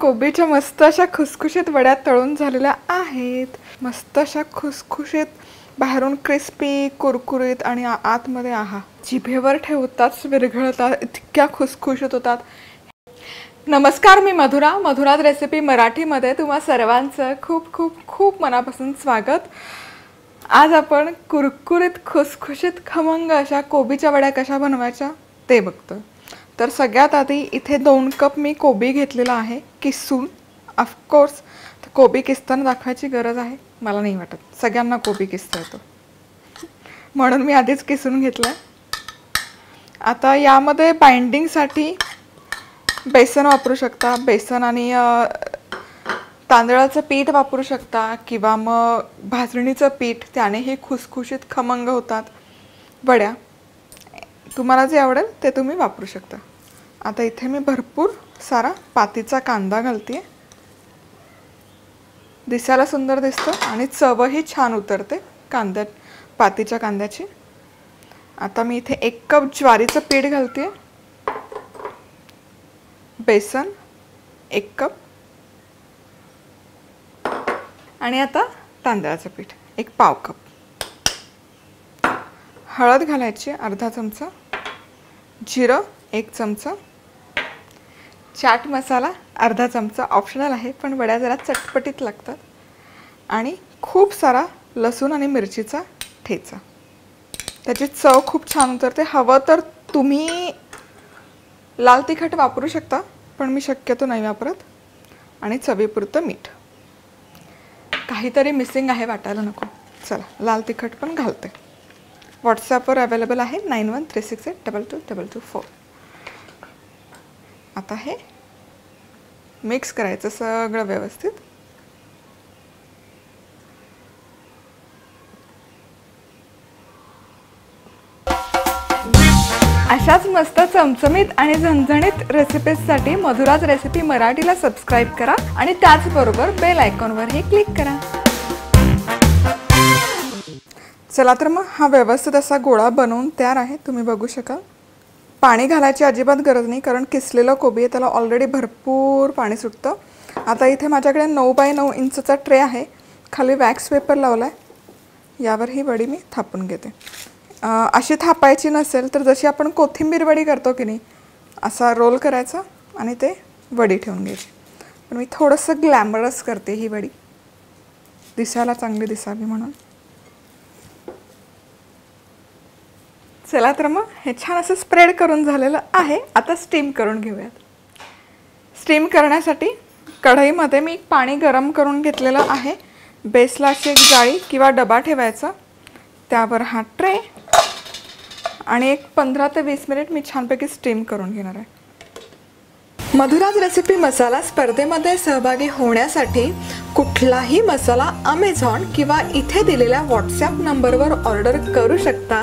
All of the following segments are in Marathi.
कोबीच्या मस्त अशा खुसखुशीत वड्या तळून झालेल्या आहेत. मस्त अशा खुसखुशीत, बाहेरून क्रिस्पी, कुरकुरीत आणि आतमध्ये आहा, जिभेवर ठेवताच विरघळतात, इतक्या खुसखुशीत होतात. नमस्कार, मी मधुराज रेसिपी मराठीमध्ये तुम्हा सर्वांचं खूप खूप खूप मनापासून स्वागत. आज आपण कुरकुरीत, खुसखुशीत, खमंग अशा कोबीच्या वड्या कशा बनवायच्या ते बघतो. तर सगळ्यात आधी इथे 2 कप मी कोबी घेतलेला आहे किसून. ऑफकोर्स कोबी किसताना दाखवायची गरज आहे मला नाही वाटत, सगळ्यांना कोबी किसता येतो, म्हणून मी आधीच किसून घेतलं. आता यामध्ये बाइंडिंगसाठी बेसन वापरू शकता, बेसन आणि तांदळाचं पीठ वापरू शकता किंवा मग भाजणीचं पीठ, त्याने हे खुसखुशीत खमंग होतात वड्या. तुम्हाला जे आवडेल ते तुम्ही वापरू शकता. आता इथे मी भरपूर सारा पातीचा कांदा घालते, दिसायला सुंदर दिसतो आणि चवही छान उतरते पातीच्या कांद्याची. आता मी इथे 1 कप ज्वारीचं पीठ घालते, बेसन 1 कप आणि आता तांदळाचं पीठ 1 पाव कप. हळद घालायची अर्धा चमचा, जिरं 1 चमचा, चाट मसाला अर्धा चमचा, ऑप्शनल आहे पण वड्या जरा चटपटीत लागतात, आणि खूप सारा लसूण आणि मिरचीचा ठेचा, त्याची चव खूप छान उतरते. हवं तर तुम्ही लाल तिखट वापरू शकता पण मी शक्यतो नाही वापरत. आणि चवीपुरतं मीठ. काहीतरी मिसिंग आहे वाटायला नको, चला लाल तिखट पण घालते. व्हॉट्सॲपवर अवेलेबल आहे 9136822224. आता हे मिक्स करायचं सगळं व्यवस्थित. अशाच मस्त चमचमीत आणि झणझणीत रेसिपीजसाठी मधुराज रेसिपी मराठीला सबस्क्राईब करा आणि त्याचबरोबर बेल आयकॉनवरही क्लिक करा. चला तर मग हा व्यवस्थित असा गोळा बनवून तयार आहे, तुम्ही बघू शकाल. पाणी घालायची अजिबात गरज नाही कारण किसलेलं कोबी आहे, त्याला ऑलरेडी भरपूर पाणी सुटतं. आता इथे माझ्याकडे 9 बाय 9 इंचचा ट्रे आहे, खाली वॅक्स पेपर लावला आहे, यावर ही वडी मी थापून घेते. अशी थापायची नसेल तर जशी आपण कोथिंबीर वडी करतो की नाही, असा रोल करायचा आणि ते वडी ठेवून घ्यायची. पण मी थोडंसं ग्लॅमरस करते ही वडी, दिसायला चांगली दिसावी म्हणून. चला तर मग हे छान असं स्प्रेड करून झालेलं आहे. आता स्टीम करून घेऊयात. स्टीम करण्यासाठी कढईमध्ये मी पाणी गरम करून घेतलेलं आहे. बेसला अशी एक जाळी किंवा डबा ठेवायचा, त्यावर हा ट्रे, आणि एक 15 ते 20 मिनिट मी छानपैकी स्टीम करून घेणार आहे. मधुराज रेसिपी मसाला स्पर्धेमध्ये सहभागी होण्यासाठी कुठलाही मसाला अमेझॉन किंवा इथे दिलेल्या व्हॉट्सॲप नंबरवर ऑर्डर करू शकता.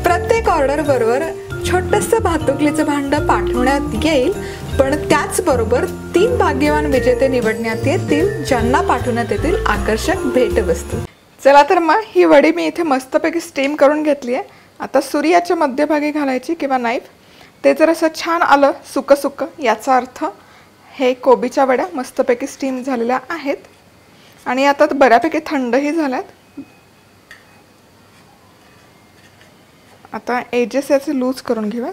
प्रत्येक ऑर्डर बरोबर छोटंसं भातुकलीचं भांडं पाठवण्यात येईल, पण त्याचबरोबर 3 भाग्यवान विजेते निवडण्यात येतील ज्यांना पाठवण्यात येतील आकर्षक भेटवस्तू. चला तर मग ही वडी मी इथे मस्तपैकी स्टीम करून घेतली आहे. आता सुरीयाच्या मध्यभागी घालायची किंवा नाईफ. ते जर असं छान आलं सुकं सुकं, याचा अर्थ हे कोबीच्या वड्या मस्तपैकी स्टीम झालेल्या आहेत आणि आता बऱ्यापैकी थंडही झाल्यात. आता एजेस याचे लूज करून घेऊयात.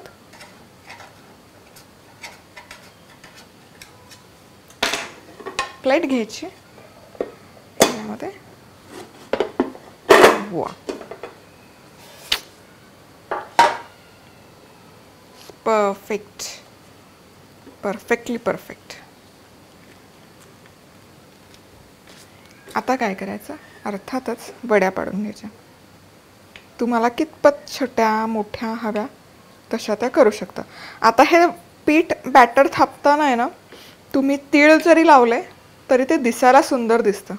प्लेट घ्यायची, यामध्ये वा परफेक्टली परफेक्ट. आता काय करायचं, अर्थातच वड्या पाडून घ्यायच्या. तुम्हाला कितपत छोट्या मोठ्या हव्या तशा त्या करू शकता. आता हे पीठ बॅटर थापताना आहे ना, तुम्ही तीळ जरी लावले तरी ते दिसायला सुंदर दिसतं.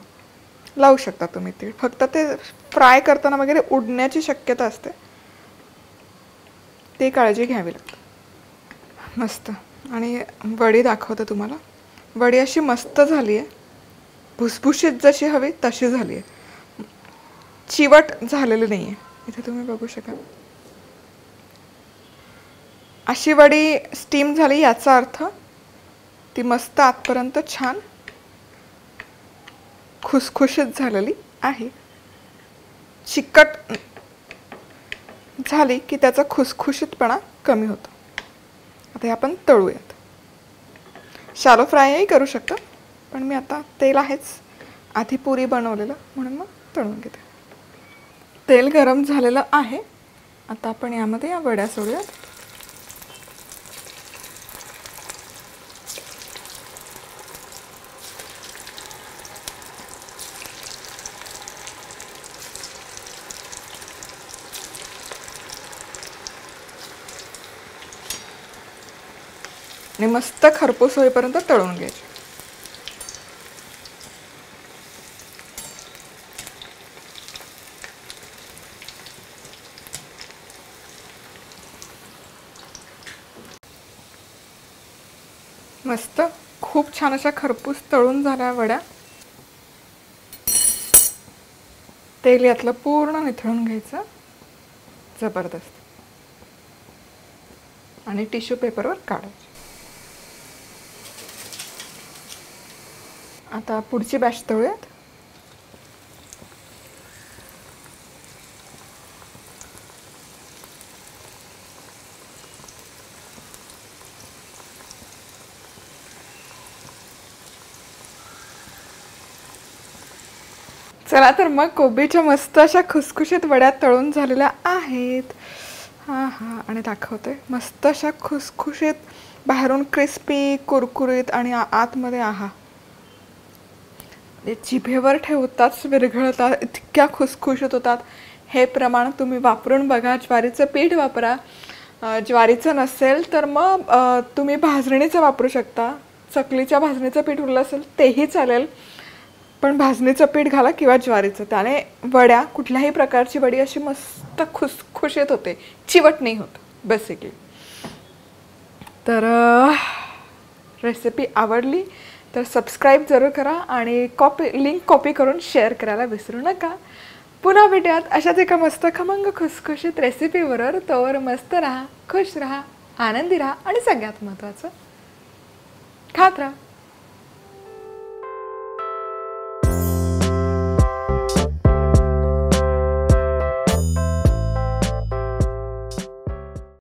लावू शकता तुम्ही तीळ, फक्त ते फ्राय करताना वगैरे उडण्याची शक्यता असते, ते काळजी घ्यावी लागते. मस्त. आणि वडी दाखवते तुम्हाला. वडी अशी मस्त झाली आहे, भुसभुशीत जशी हवी तशी झाली आहे, चिवट झालेली नाही आहे. इथे तुम्ही बघू शकाल. अशी वडी स्टीम झाली याचा अर्थ ती मस्त आतपर्यंत छान खुसखुशीत झालेली आहे. चिकट झाली की त्याचा खुसखुशीतपणा कमी होतो. आता हे आपण तळूयात. शॅलो फ्रायही करू शकता, पण मी आता तेल आहेच आधी पुरी बनवलेलं म्हणून मग तळून घेते. तेल गरम झालेलं आहे. आता आपण यामध्ये या वड्या सोडूयात. आणि मस्त खरपूस होईपर्यंत तळून घ्यायचे. मस्त खूप छान अशा खरपूस तळून झाल्या वड्या. तेल यातलं पूर्ण निथळून घ्यायचं. जबरदस्त. आणि टिश्यू पेपरवर काढायचे. आता पुढची बॅच तळूयात. चला तर मग कोबीच्या मस्त अशा खुसखुशीत वड्या तळून झालेल्या आहेत. हा हा, आणि दाखवते. मस्त अशा खुसखुशीत, बाहेरून क्रिस्पी, कुरकुरीत आणि आतमध्ये आहा, जिभेवर ठेवताच विरघळतात, इतक्या खुसखुशीत होतात. हे प्रमाण तुम्ही वापरून बघा. ज्वारीचं पीठ वापरा. ज्वारीचं नसेल तर मग तुम्ही भाजणीचं वापरू शकता. चकलीच्या भाजणीचं पीठ उरलं असेल तेही चालेल, पण भाजणीचं पीठ घाला किंवा ज्वारीचं. त्याने वड्या, कुठल्याही प्रकारची वडी अशी मस्त खुसखुशीत होते, चिवट नाही होत बेसिकली. तर रेसिपी आवडली तर सबस्क्राईब जरूर करा आणि लिंक कॉपी करून शेअर करायला विसरू नका. पुन्हा भेटूयात अशाच एका मस्त खमंग खुसखुशीत रेसिपीबरोबर. तोवर मस्त राहा, खुश राहा, आनंदी राहा आणि सगळ्यात महत्त्वाचं खात राहा.